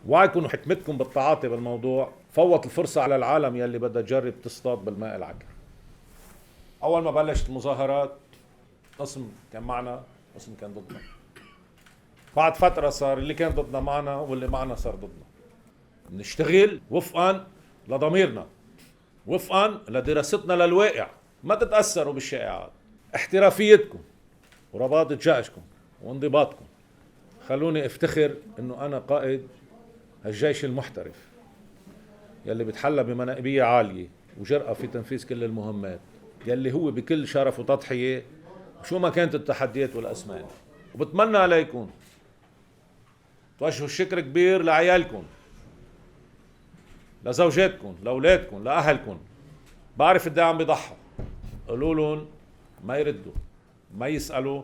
وعيكم وحكمتكم بالتعاطي بالموضوع فوت الفرصة على العالم يلي بدها تجرب تصطاد بالماء العكر. أول ما بلشت المظاهرات قسم كان معنا قسم كان ضدنا. بعد فترة صار اللي كان ضدنا معنا واللي معنا صار ضدنا. نشتغل وفقا لضميرنا، وفقا لدراستنا للواقع، ما تتأثروا بالشائعات. احترافيتكم ورباطة جيشكم وانضباطكم خلوني افتخر انه انا قائد الجيش المحترف يلي بتحلى بمناقبية عالية وجرأة في تنفيذ كل المهمات، يلي هو بكل شرف وتضحية شو ما كانت التحديات والأزمان. وبتمنى عليكم توجهوا الشكر كبير لعيالكم، لزوجاتكم، لأولادكم، لأهلكم. بعرف قد عم بيضحوا، قولوا لهم ما يردوا، ما يسألوا،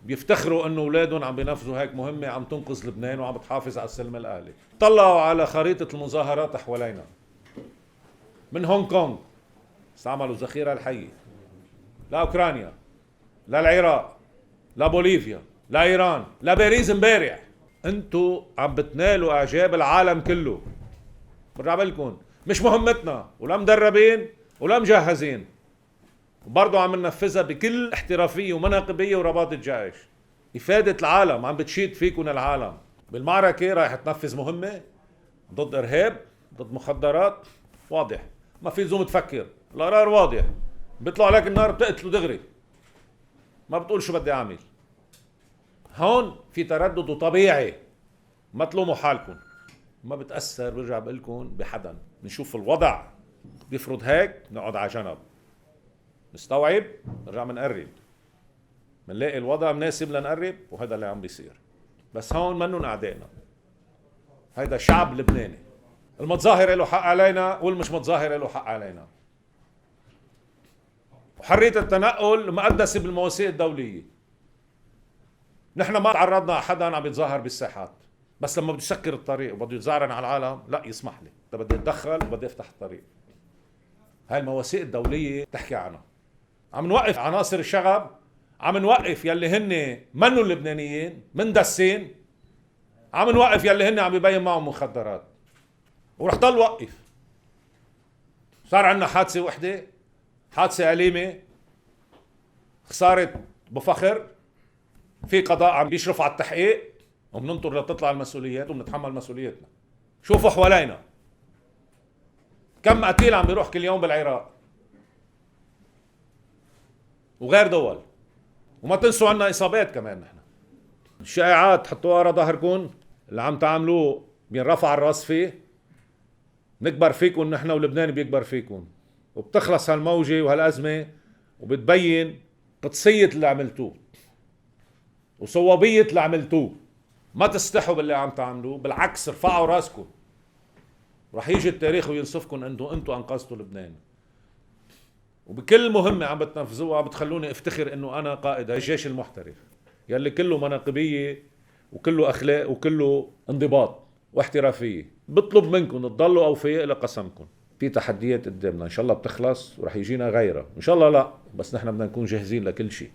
بيفتخروا انه اولادهم عم بينفذوا هيك مهمة عم تنقذ لبنان وعم بتحافظ على السلم الأهلي. طلعوا على خريطة المظاهرات حوالينا، من هونغ كونغ استعملوا الذخيرة الحية، لأوكرانيا، للعراق، لبوليفيا، لإيران، لباريس امبارح. انتو عم بتنالوا اعجاب العالم كله. برجع بقلكم مش مهمتنا ولا مدربين ولا مجهزين، وبرضه عم ننفذها بكل احترافية ومناقبية ورباطة جيش. إفادة العالم، عم بتشيد فيكم العالم بالمعركة. رايح تنفذ مهمة ضد إرهاب، ضد مخدرات، واضح، ما في لزوم تفكر، القرار واضح. بيطلع عليك النار بتقتله دغري، ما بتقول شو بدي أعمل. هون في تردد طبيعي، ما تلوموا حالكم، ما بتأثر. برجع بقلكم بحدا، بنشوف الوضع بيفرض هيك نقعد على جنب، نستوعب، نرجع منقرب، منلاقي الوضع مناسب لنقرب، وهذا اللي عم بيصير. بس هون منن أعدائنا، هيدا شعب لبناني، المتظاهر له حق علينا والمش متظاهر له حق علينا. وحرية التنقل مقدسة بالمواثيق الدولية. نحن ما تعرضنا على حدا عم يتظاهر بالساحات، بس لما بده يسكر الطريق وبده يتزعرن على العالم لا يسمح لي، ده بدي اتدخل وبدي افتح الطريق. هاي المواثيق الدولية تحكي عنها. عم نوقف عناصر الشغب، عم نوقف يلي هن منو اللبنانيين مندسين، عم نوقف يلي هن عم يبين معهم مخدرات، ورح ضل وقف. صار عندنا حادثة وحدة، حادثة أليمة، خسارة بفخر، في قضاء عم بيشرف على التحقيق، وبننطر لتطلع المسؤوليات وبنتحمل مسؤوليتنا. شوفوا حوالينا كم قتيل عم بيروح كل يوم بالعراق وغير دول، وما تنسوا عنا إصابات كمان. نحن الشائعات حطوها ورا ظهركم، اللي عم تعملوه بينرفع الراس فيه. نكبر فيكم نحن ولبنان بيكبر فيكم، وبتخلص هالموجة وهالأزمة، وبتبين قدسية اللي عملتوه وصوابية اللي عملتوه. ما تستحوا باللي عم تعملوه، بالعكس ارفعوا راسكم. رح يجي التاريخ وينصفكم انتوا انقذتوا لبنان. وبكل مهمة عم بتنفذوها عم بتخلوني افتخر انه انا قائد الجيش المحترف يلي كله مناقبية وكله اخلاق وكله انضباط واحترافية. بطلب منكم تضلوا اوفياء لقسمكم. في تحديات قدامنا ان شاء الله بتخلص ورح يجينا غيرها ان شاء الله، لا بس نحن بدنا نكون جاهزين لكل شيء.